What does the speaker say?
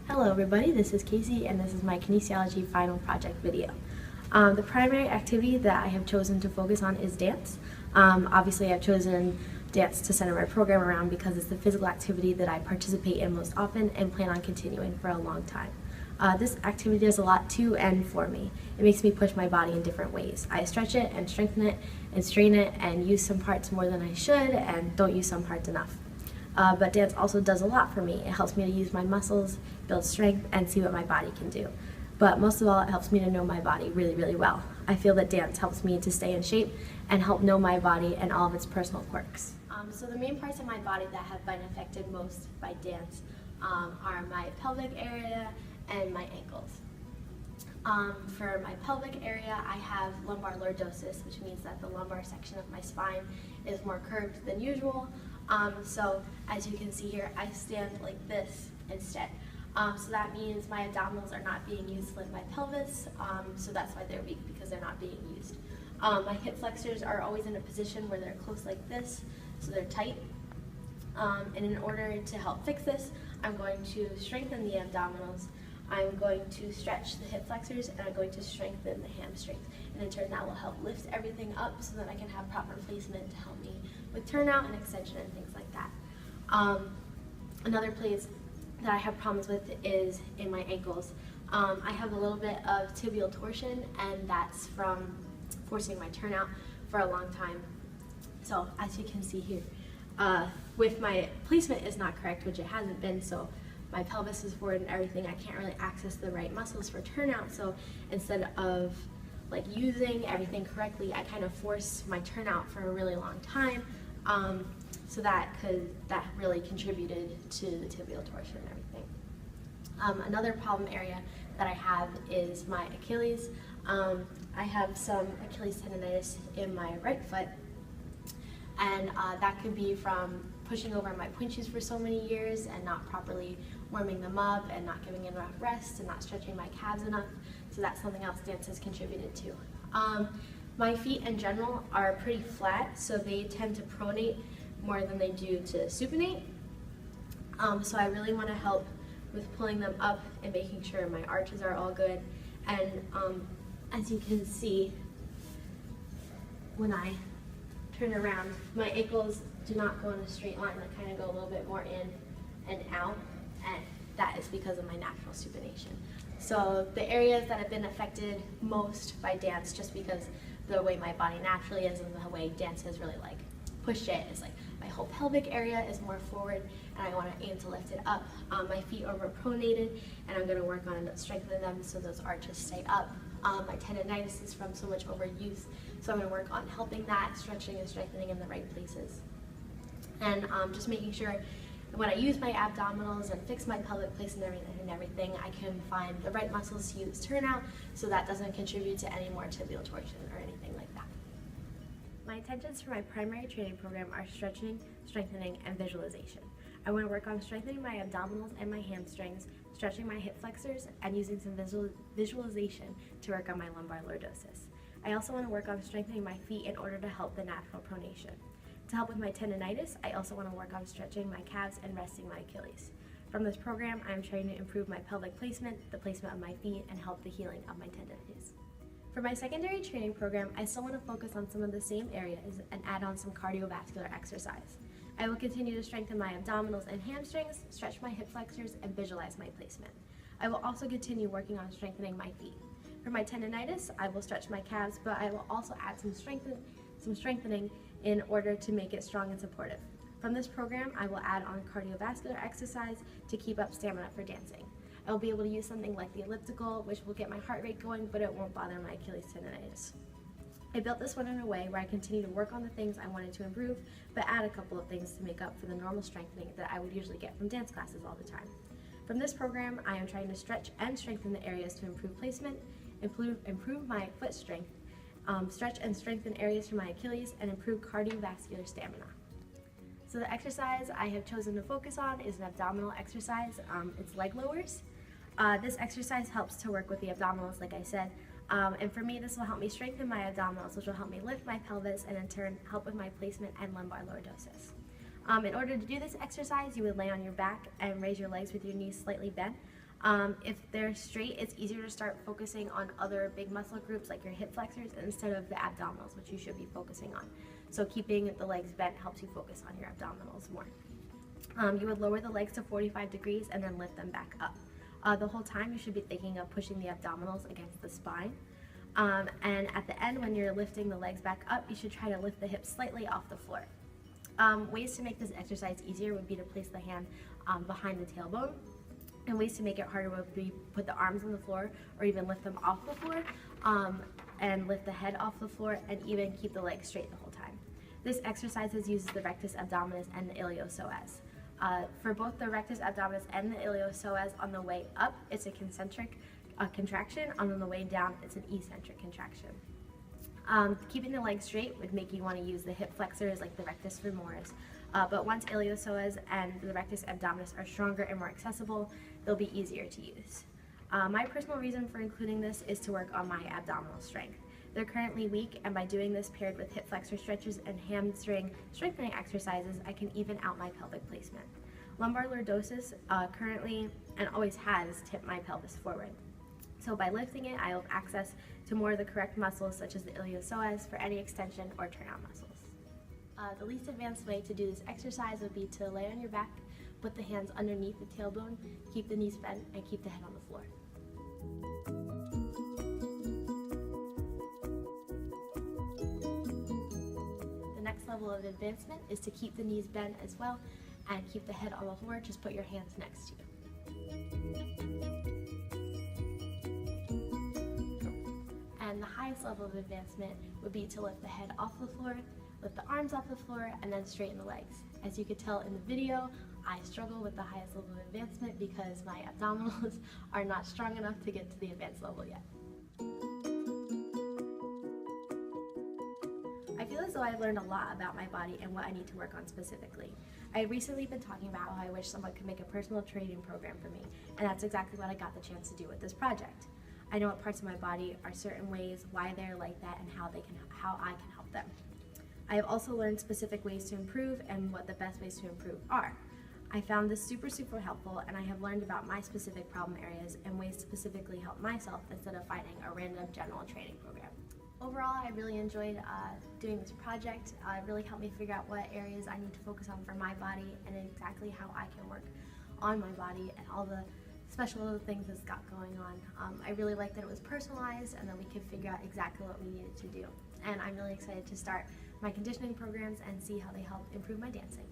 Hello everybody, this is Casey and this is my kinesiology final project video. The primary activity that I have chosen to focus on is dance. Obviously I've chosen dance to center my program around because it's the physical activity that I participate in most often and plan on continuing for a long time. This activity does a lot to and for me. It makes me push my body in different ways. I stretch it and strengthen it and strain it and use some parts more than I should and don't use some parts enough. But dance also does a lot for me. It helps me to use my muscles, build strength, and see what my body can do. But most of all, it helps me to know my body really, really well. I feel that dance helps me to stay in shape and help know my body and all of its personal quirks. So the main parts of my body that have been affected most by dance are my pelvic area and my ankles. For my pelvic area, I have lumbar lordosis, which means that the lumbar section of my spine is more curved than usual. So as you can see here, I stand like this instead. So that means my abdominals are not being used to lift my pelvis, so that's why they're weak, because they're not being used. My hip flexors are always in a position where they're close like this, so they're tight. And in order to help fix this, I'm going to strengthen the abdominals, I'm going to stretch the hip flexors, and I'm going to strengthen the hamstrings. And in turn, that will help lift everything up so that I can have proper placement to help me with turnout and extension and things like that. Another place that I have problems with is in my ankles. I have a little bit of tibial torsion, and that's from forcing my turnout for a long time. So as you can see here, with my placement is not correct, which it hasn't been, so my pelvis is forward and everything, I can't really access the right muscles for turnout, so instead of like using everything correctly, I kind of force my turnout for a really long time, so that really contributed to the tibial torsion and everything. Another problem area that I have is my Achilles. I have some Achilles tendonitis in my right foot, and that could be from pushing over my point shoes for so many years and not properly warming them up and not giving enough rest and not stretching my calves enough. So that's something else dance has contributed to. My feet in general are pretty flat, so they tend to pronate more than they do to supinate. So I really want to help with pulling them up and making sure my arches are all good. And as you can see, when I turn around, my ankles do not go in a straight line. They kind of go a little bit more in and out, and that is because of my natural supination. So the areas that have been affected most by dance, just because the way my body naturally is and the way dance has really like pushed it, is like my whole pelvic area is more forward, and I want to aim to lift it up. My feet are more pronated, and I'm going to work on strengthening them so those arches stay up. My tendonitis is from so much overuse, so I'm going to work on helping that, stretching and strengthening in the right places. And just making sure when I use my abdominals and fix my pelvic placement and everything, I can find the right muscles to use turnout so that doesn't contribute to any more tibial torsion or anything like that. My intentions for my primary training program are stretching, strengthening, and visualization. I want to work on strengthening my abdominals and my hamstrings, stretching my hip flexors, and using some visualization to work on my lumbar lordosis. I also want to work on strengthening my feet in order to help the natural pronation. To help with my tendonitis, I also want to work on stretching my calves and resting my Achilles. From this program, I am trying to improve my pelvic placement, the placement of my feet, and help the healing of my tendonitis. For my secondary training program, I still want to focus on some of the same areas and add on some cardiovascular exercise. I will continue to strengthen my abdominals and hamstrings, stretch my hip flexors, and visualize my placement. I will also continue working on strengthening my feet. For my tendonitis, I will stretch my calves, but I will also add some strengthening in order to make it strong and supportive. From this program, I will add on cardiovascular exercise to keep up stamina for dancing. I will be able to use something like the elliptical, which will get my heart rate going, but it won't bother my Achilles tendonitis. I built this one in a way where I continue to work on the things I wanted to improve, but add a couple of things to make up for the normal strengthening that I would usually get from dance classes all the time. From this program, I am trying to stretch and strengthen the areas to improve placement, improve my foot strength, stretch and strengthen areas for my Achilles, and improve cardiovascular stamina. So the exercise I have chosen to focus on is an abdominal exercise. It's leg lowers. This exercise helps to work with the abdominals, like I said, and for me this will help me strengthen my abdominals, which will help me lift my pelvis and in turn help with my placement and lumbar lordosis. In order to do this exercise, you would lay on your back and raise your legs with your knees slightly bent. If they're straight, it's easier to start focusing on other big muscle groups like your hip flexors instead of the abdominals, which you should be focusing on. So keeping the legs bent helps you focus on your abdominals more. You would lower the legs to 45 degrees and then lift them back up. The whole time you should be thinking of pushing the abdominals against the spine. And at the end, when you're lifting the legs back up, you should try to lift the hips slightly off the floor. Ways to make this exercise easier would be to place the hand behind the tailbone. And ways to make it harder would be put the arms on the floor or even lift them off the floor and lift the head off the floor and even keep the legs straight the whole time. This exercise uses the rectus abdominis and the iliopsoas. For both the rectus abdominis and the iliopsoas, on the way up, it's a concentric contraction, and on the way down, it's an eccentric contraction. Keeping the legs straight would make you want to use the hip flexors like the rectus femoris, but once iliopsoas and the rectus abdominis are stronger and more accessible, they'll be easier to use. My personal reason for including this is to work on my abdominal strength. They're currently weak, and by doing this paired with hip flexor stretches and hamstring strengthening exercises, I can even out my pelvic placement. Lumbar lordosis currently and always has tipped my pelvis forward. So by lifting it, I'll have access to more of the correct muscles such as the iliopsoas for any extension or turnout muscles. The least advanced way to do this exercise would be to lay on your back, put the hands underneath the tailbone, keep the knees bent, and keep the head on the floor. The next level of advancement is to keep the knees bent as well and keep the head on the floor. Just put your hands next to you. And the highest level of advancement would be to lift the head off the floor, lift the arms off the floor, and then straighten the legs. As you could tell in the video, I struggle with the highest level of advancement because my abdominals are not strong enough to get to the advanced level yet. I feel as though I've learned a lot about my body and what I need to work on specifically. I had recently been talking about how I wish someone could make a personal training program for me, and that's exactly what I got the chance to do with this project. I know what parts of my body are certain ways, why they're like that, and how I can help them. I have also learned specific ways to improve and what the best ways to improve are. I found this super helpful, and I have learned about my specific problem areas and ways to specifically help myself instead of finding a random general training program. Overall, I really enjoyed doing this project. It really helped me figure out what areas I need to focus on for my body and exactly how I can work on my body and all the special little things it's got going on. I really liked that it was personalized and that we could figure out exactly what we needed to do. And I'm really excited to start my conditioning programs and see how they help improve my dancing.